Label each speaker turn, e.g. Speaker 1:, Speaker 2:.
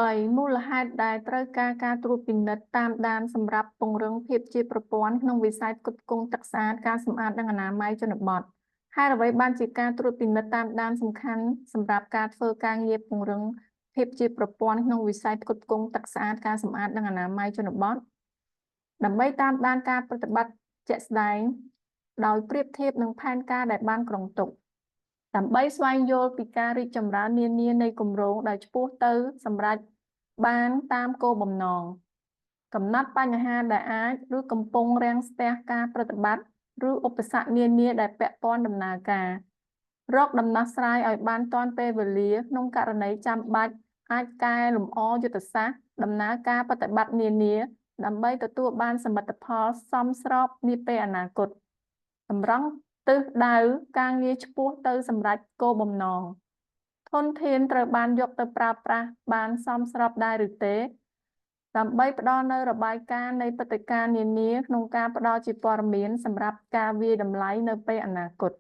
Speaker 1: 3. មូលហេតុដែលត្រូវការត្រួតពិនិត្យតាមដានសម្រាប់ពង្រឹងភាពជាប្រព័ន្ធក្នុងវិស័យផ្គត់ផ្គង់ទឹកស្អាត ការសម្អាត និងអនាម័យជនបទ ហេតុអ្វីបានជាការត្រួតពិនិត្យតាមដានសំខាន់សម្រាប់ការធ្វើការងារពង្រឹងភាពជាប្រព័ន្ធក្នុងវិស័យផ្គត់ផ្គង់ទឹកស្អាត ការសម្អាត និងអនាម័យជនបទ ដើម្បីតាមដានការប្រតិបត្តិជាក់ស្ដែងដោយប្រៀបធៀបនឹងផែនការដែលបានគ្រោងទុក ដើម្បីស្វែងយល់ពីការរីកចម្រើននានានៃគម្រោងដែលឆ្ពោះទៅសម្រេចបានតាមគោលបំណង កំណត់បញ្ហាដែលអាចឬកំពុងរាំងស្ទះការប្រតិបត្តិឬឧបសគ្គនានាដែលពាក់ព័ន្ធដំណើរការ រកដំណោះស្រាយឲ្យបានទាន់ពេលវេលាក្នុងករណីចាំបាច់អាចកែលម្អយុទ្ធសាស្ត្រដំណើរការប្រតិបត្តិនានាដើម្បីទទួលបានសមិទ្ធផលសមស្របនាពេលអនាគត តម្រង់ទិសដៅការងារឆ្ពោះទៅសម្រេចគោលបំណង ធនធានត្រូវបានយកទៅប្រើប្រាស់បានសមស្របដែរឬទេ ដើម្បីផ្ដល់នូវរបាយការណ៍នៃព្រឹត្តិការណ៍នានាក្នុងការផ្ដល់ជាព័ត៌មានសម្រាប់ការវាយតម្លៃនៅពេលអនាគត